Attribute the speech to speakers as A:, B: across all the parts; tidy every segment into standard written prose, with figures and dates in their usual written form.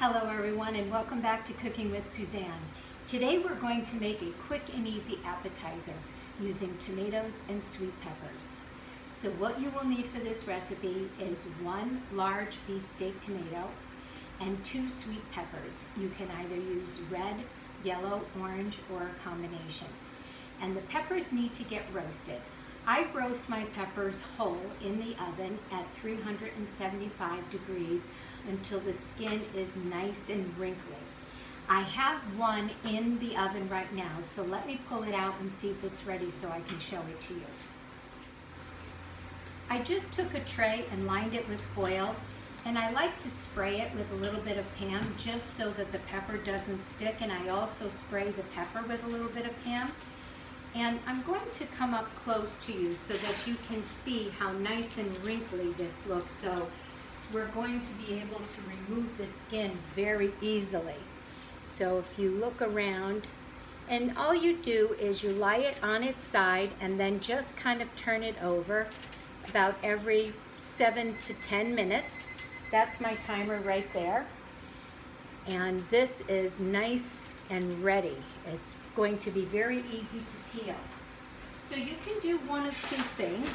A: Hello everyone and welcome back to Cooking with Suzanne. Today we're going to make a quick and easy appetizer using tomatoes and sweet peppers. So what you will need for this recipe is 1 large beefsteak tomato and 2 sweet peppers. You can either use red, yellow, orange, or a combination. And the peppers need to get roasted. I roast my peppers whole in the oven at 375 degrees until the skin is nice and wrinkly. I have one in the oven right now, so let me pull it out and see if it's ready so I can show it to you. I just took a tray and lined it with foil, and I like to spray it with a little bit of Pam just so that the pepper doesn't stick, and I also spray the pepper with a little bit of Pam. And I'm going to come up close to you so that you can see how nice and wrinkly this looks. So we're going to be able to remove the skin very easily. So if you look around, and all you do is you lie it on its side and then just kind of turn it over about every 7 to 10 minutes. That's my timer right there. And this is nice and ready. It's going to be very easy to peel. So you can do one of two things.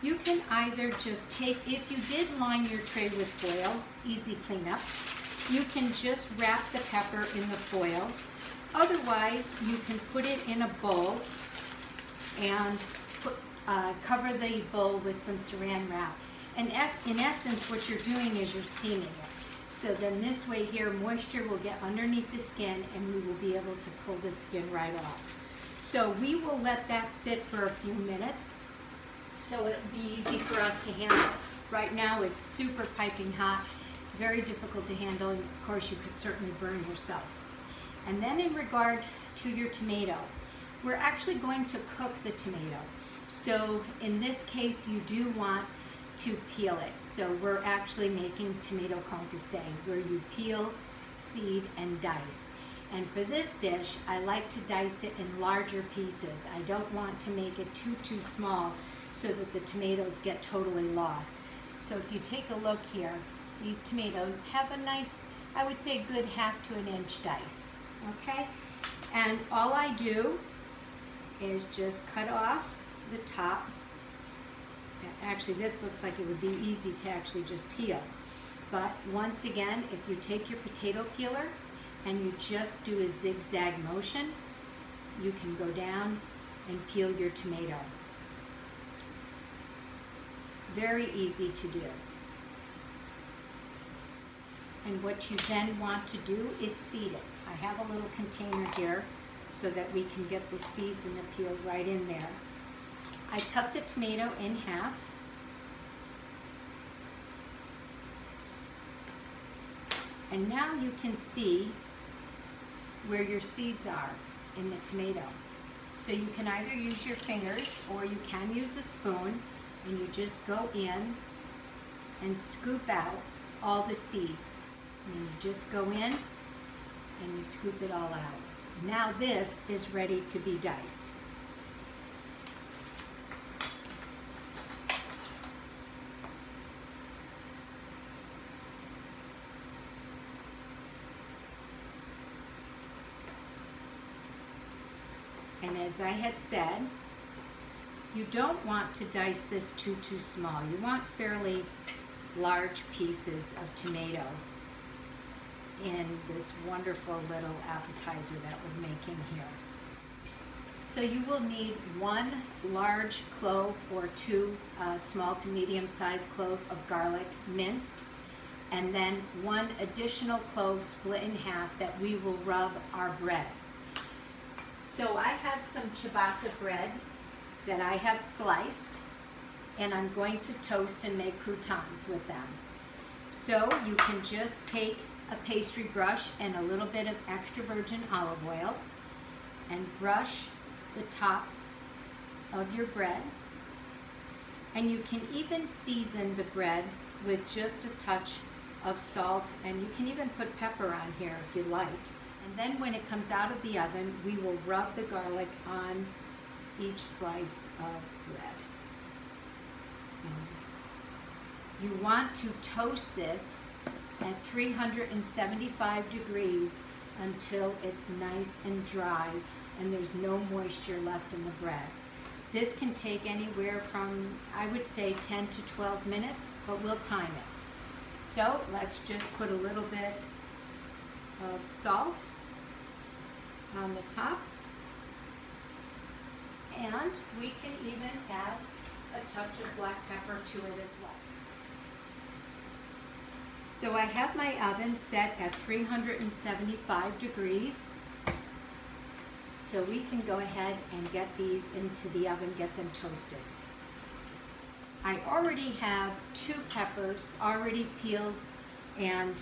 A: You can either just take, if you did line your tray with foil, easy cleanup, you can just wrap the pepper in the foil. Otherwise, you can put it in a bowl and cover the bowl with some saran wrap. And in essence, what you're doing is you're steaming it. So then this way here, moisture will get underneath the skin and we will be able to pull the skin right off. So we will let that sit for a few minutes so it'll be easy for us to handle. Right now it's super piping hot, very difficult to handle, and of course you could certainly burn yourself. And then in regard to your tomato, we're actually going to cook the tomato. So in this case you do want to peel it. So we're actually making tomato concasse where you peel, seed, and dice. And for this dish, I like to dice it in larger pieces. I don't want to make it too small so that the tomatoes get totally lost. So if you take a look here, these tomatoes have a nice, I would say a good 1/2 to 1 inch dice, okay? And all I do is just cut off the top. Actually, this looks like it would be easy to actually just peel. But once again, if you take your potato peeler and you just do a zigzag motion, you can go down and peel your tomato. Very easy to do. And what you then want to do is seed it. I have a little container here so that we can get the seeds and the peel right in there. I cut the tomato in half. And now you can see where your seeds are in the tomato. So you can either use your fingers or you can use a spoon, and you just go in and scoop out all the seeds. And you just go in and you scoop it all out. Now this is ready to be diced. And as I had said, you don't want to dice this too small. You want fairly large pieces of tomato in this wonderful little appetizer that we're making here. So you will need 1 large clove or 2 small to medium sized clove of garlic minced, and then 1 additional clove split in half that we will rub our bread. So I have some ciabatta bread that I have sliced, and I'm going to toast and make croutons with them. So you can just take a pastry brush and a little bit of extra virgin olive oil and brush the top of your bread. And you can even season the bread with just a touch of salt, and you can even put pepper on here if you like. And then when it comes out of the oven, we will rub the garlic on each slice of bread. You want to toast this at 375 degrees until it's nice and dry and there's no moisture left in the bread. This can take anywhere from, I would say, 10 to 12 minutes, but we'll time it. So let's just put a little bit of salt on the top, and we can even add a touch of black pepper to it as well. So I have my oven set at 375 degrees. So we can go ahead and get these into the oven, get them toasted. I already have 2 peppers already peeled and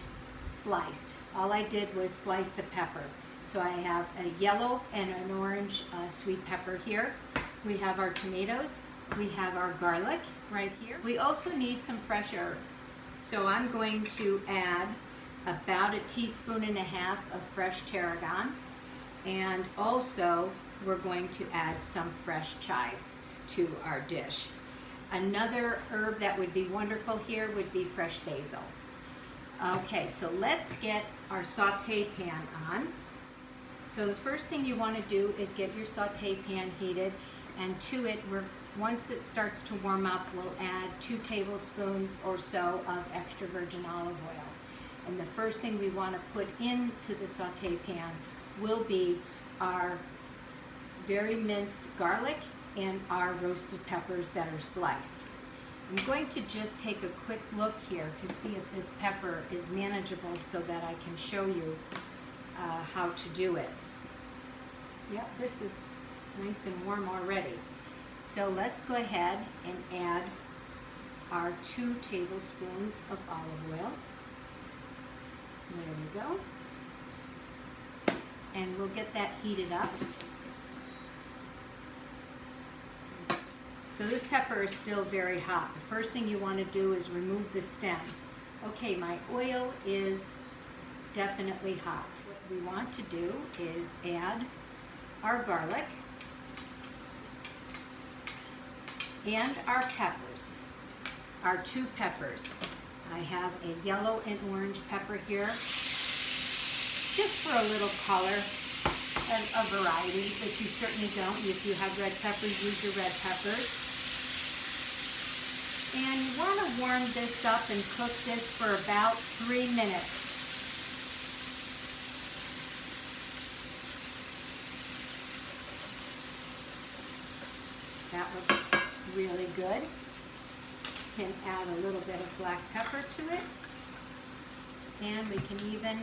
A: sliced. All I did was slice the pepper. So I have a yellow and an orange sweet pepper here. We have our tomatoes. We have our garlic right here. We also need some fresh herbs. So I'm going to add about 1.5 teaspoons of fresh tarragon. And also, we're going to add some fresh chives to our dish. Another herb that would be wonderful here would be fresh basil. Okay, so let's get our saute pan on. So the first thing you want to do is get your saute pan heated, and to it, once it starts to warm up, we'll add 2 tablespoons or so of extra virgin olive oil. And the first thing we want to put into the saute pan will be our very minced garlic and our roasted peppers that are sliced. I'm going to just take a quick look here to see if this pepper is manageable so that I can show you how to do it. Yep, this is nice and warm already. So let's go ahead and add our 2 tablespoons of olive oil. There we go. And we'll get that heated up. So this pepper is still very hot. The first thing you want to do is remove the stem. Okay, my oil is definitely hot. What we want to do is add our garlic and our peppers, our 2 peppers. I have a yellow and orange pepper here, just for a little color and a variety, but you certainly don't. If you have red peppers, use your red peppers. And you want to warm this up and cook this for about 3 minutes. That looks really good. Can add a little bit of black pepper to it, and we can even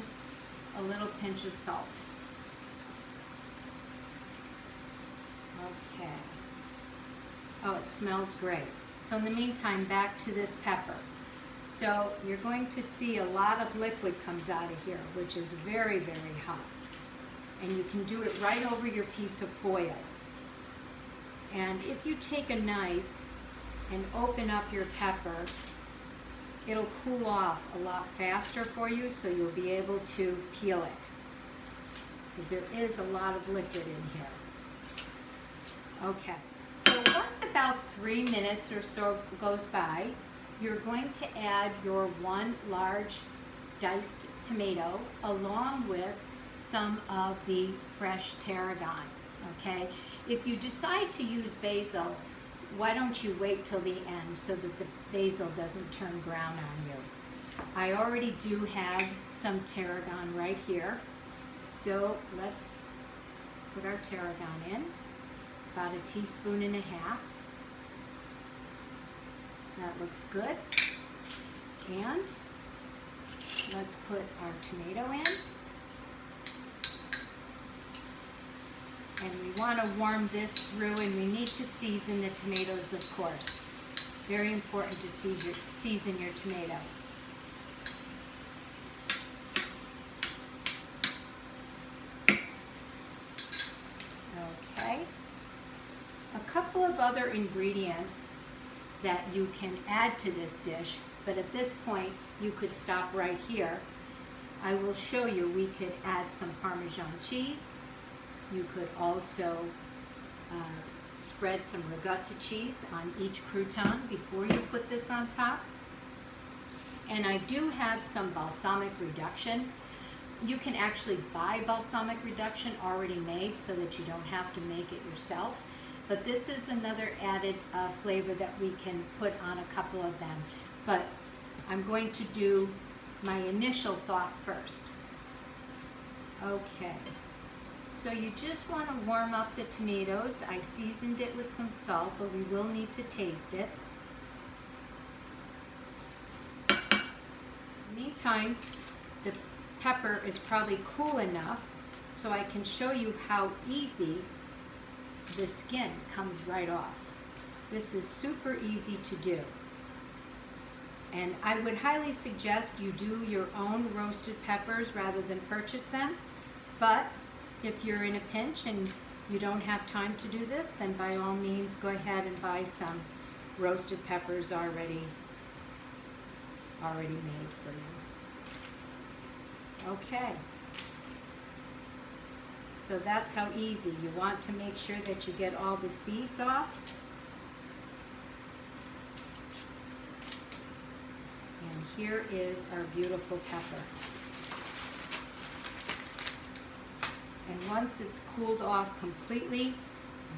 A: a little pinch of salt. Okay. Oh, it smells great. So in the meantime, back to this pepper. So you're going to see a lot of liquid comes out of here, which is very, very hot. And you can do it right over your piece of foil. And if you take a knife and open up your pepper, it'll cool off a lot faster for you, so you'll be able to peel it, because there is a lot of liquid in here. Okay, so once about 3 minutes or so goes by, you're going to add your 1 large diced tomato along with some of the fresh tarragon, okay? If you decide to use basil, why don't you wait till the end so that the basil doesn't turn brown on you? I already do have some tarragon right here, so let's put our tarragon in, about 1.5 teaspoons. That looks good. And let's put our tomato in. And we want to warm this through, and we need to season the tomatoes, of course. Very important to season your tomato. Okay. A couple of other ingredients that you can add to this dish, but at this point you could stop right here. I will show you. We could add some Parmesan cheese. You could also spread some ricotta cheese on each crouton before you put this on top. And I do have some balsamic reduction. You can actually buy balsamic reduction already made so that you don't have to make it yourself. But this is another added flavor that we can put on a couple of them. But I'm going to do my initial thought first. Okay, so you just want to warm up the tomatoes. I seasoned it with some salt, but we will need to taste it. Meantime, the pepper is probably cool enough so I can show you how easy the skin comes right off. This is super easy to do. And I would highly suggest you do your own roasted peppers rather than purchase them. But if you're in a pinch and you don't have time to do this, then by all means go ahead and buy some roasted peppers already made for you. Okay. So that's how easy. You want to make sure that you get all the seeds off. And here is our beautiful pepper. And once it's cooled off completely,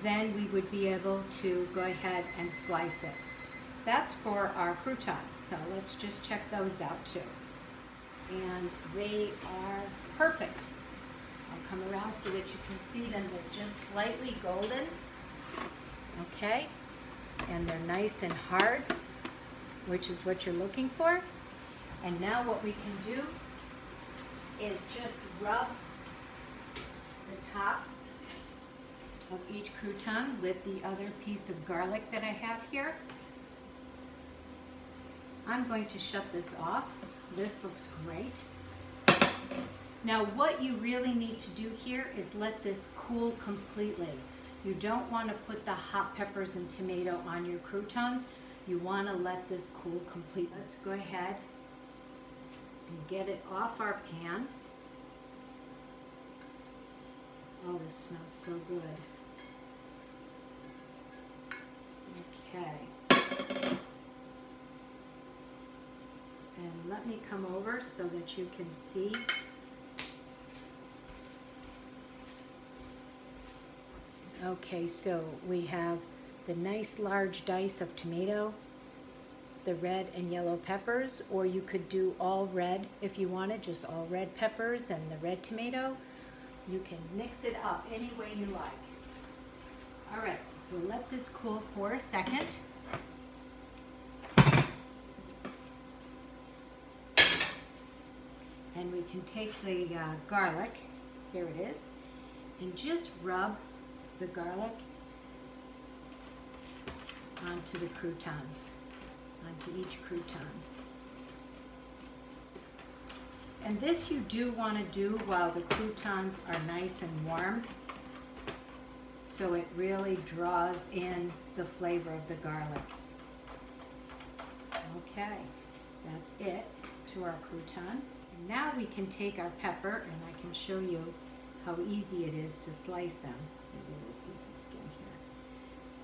A: then we would be able to go ahead and slice it. That's for our croutons, so let's just check those out too. And they are perfect. I'll come around so that you can see them. They're just slightly golden, okay? And they're nice and hard, which is what you're looking for. And now what we can do is just rub the tops of each crouton with the other piece of garlic that I have here. I'm going to shut this off. This looks great. Now what you really need to do here is let this cool completely. You don't want to put the hot peppers and tomato on your croutons. You want to let this cool completely. Let's go ahead and get it off our pan. Oh, this smells so good. Okay. And let me come over so that you can see. Okay, so we have the nice large dice of tomato, the red and yellow peppers, or you could do all red if you wanted, just all red peppers and the red tomato. You can mix it up any way you like. All right, we'll let this cool for a second. And we can take the garlic, here it is, and just rub the garlic onto the crouton, onto each crouton. And this you do want to do while the croutons are nice and warm, so it really draws in the flavor of the garlic. Okay, that's it to our crouton. And now we can take our pepper, and I can show you how easy it is to slice them. Maybe a little piece of skin here.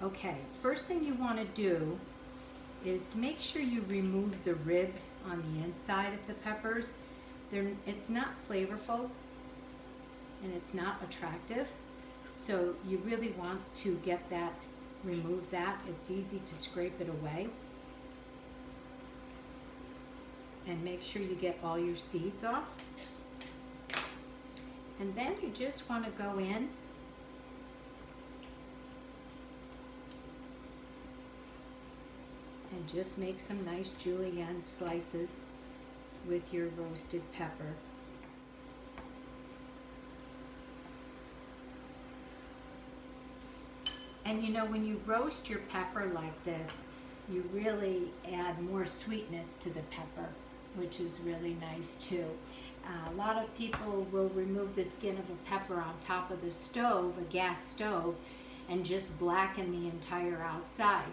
A: Okay, first thing you want to do is make sure you remove the rib on the inside of the peppers. It's not flavorful and it's not attractive, so you really want to get that, remove that. It's easy to scrape it away. And make sure you get all your seeds off. And then you just want to go in and just make some nice julienne slices with your roasted pepper. And you know, when you roast your pepper like this, you really add more sweetness to the pepper, which is really nice too. A lot of people will remove the skin of a pepper on top of the stove, a gas stove, and just blacken the entire outside.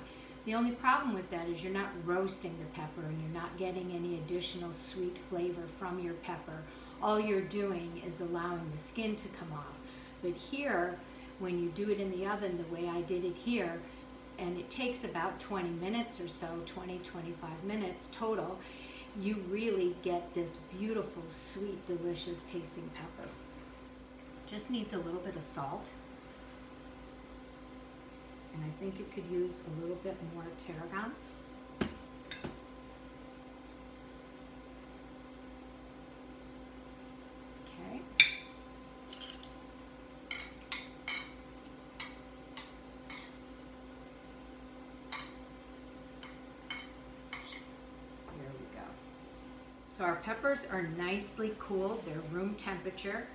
A: The only problem with that is you're not roasting the pepper and you're not getting any additional sweet flavor from your pepper. All you're doing is allowing the skin to come off. But here, when you do it in the oven the way I did it here, and it takes about 20 minutes or so, 20-25 minutes total, you really get this beautiful, sweet, delicious tasting pepper. Just needs a little bit of salt. And I think it could use a little bit more tarragon. Okay. There we go. So our peppers are nicely cooled. They're room temperature.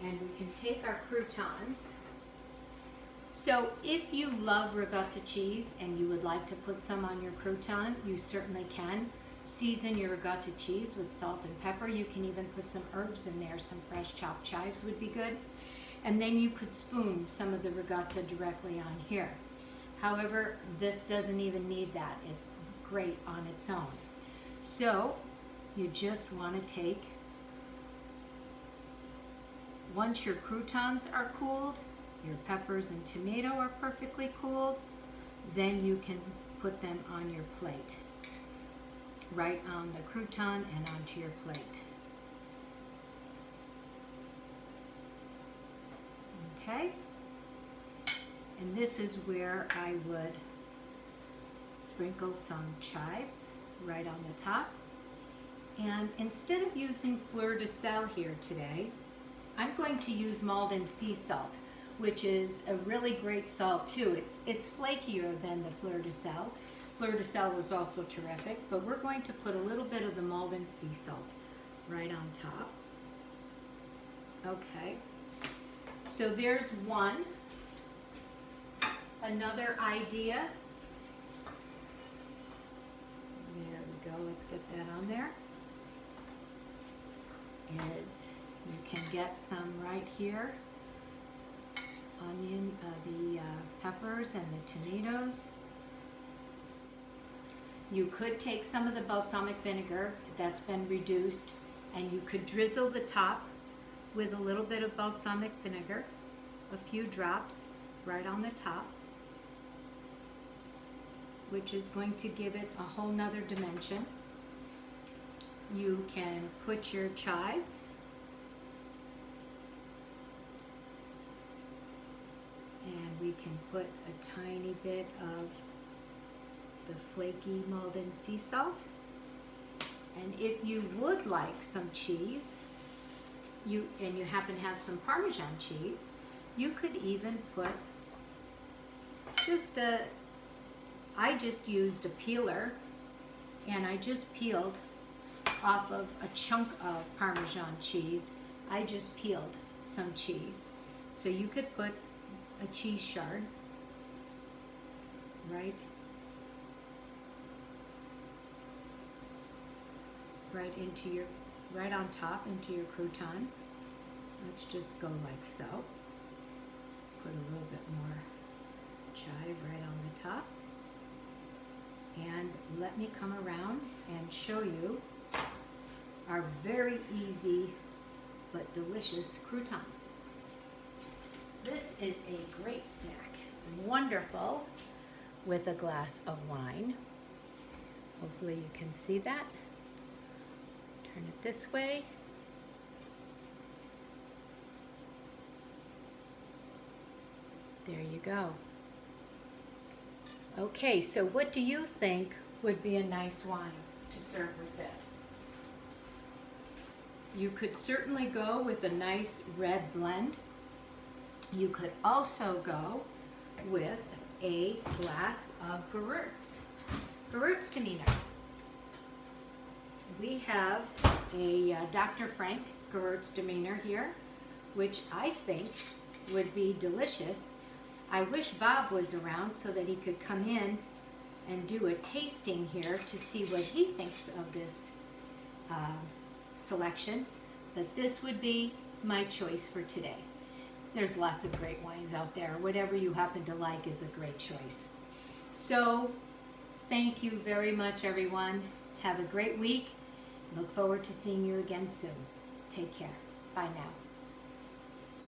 A: And we can take our croutons. So if you love ricotta cheese and you would like to put some on your crouton, you certainly can. Season your ricotta cheese with salt and pepper. You can even put some herbs in there. Some fresh chopped chives would be good. And then you could spoon some of the ricotta directly on here. However, this doesn't even need that. It's great on its own. So you just want to take, once your croutons are cooled, your peppers and tomato are perfectly cooled, then you can put them on your plate, right on the crouton and onto your plate. Okay, and this is where I would sprinkle some chives right on the top. And instead of using fleur de sel here today, I'm going to use Maldon sea salt, which is a really great salt too. It's flakier than the fleur de sel. Fleur de sel was also terrific, but we're going to put a little bit of the Maldon sea salt right on top. Okay, so there's one. Another idea. There we go, let's get that on there. Is you can get some right here. Onion, the peppers and the tomatoes. You could take some of the balsamic vinegar that's been reduced and you could drizzle the top with a little bit of balsamic vinegar, a few drops right on the top, which is going to give it a whole nother dimension. You can put your chives, and we can put a tiny bit of the flaky Maldon sea salt. And if you would like some cheese, you happen to have some Parmesan cheese, you could even put just I just used a peeler and I just peeled off of a chunk of Parmesan cheese. I just peeled some cheese. So you could put a cheese shard right into your, right on top into your crouton. Let's just go like so. Put a little bit more chive right on the top. And let me come around and show you our very easy but delicious croutons. This is a great snack, wonderful with a glass of wine. Hopefully you can see that. Turn it this way. There you go. Okay, so what do you think would be a nice wine to serve with this? You could certainly go with a nice red blend. You could also go with a glass of Gewurztraminer. We have a Dr. Frank Gewurztraminer here, which I think would be delicious. I wish Bob was around so that he could come in and do a tasting here to see what he thinks of this selection, but this would be my choice for today. There's lots of great wines out there. Whatever you happen to like is a great choice. So thank you very much, everyone. Have a great week. Look forward to seeing you again soon. Take care. Bye now.